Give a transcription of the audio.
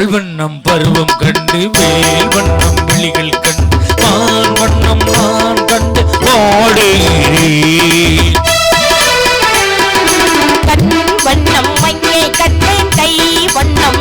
பால் வண்ணம் பருவம் கண்டு வேல் வண்ணம் விழிகள் கண்டு மான் வண்ணம் நான் கண்டு ஓடுகிறேன். கண் வண்ணம் மையை கண்டேன் கை வண்ணம்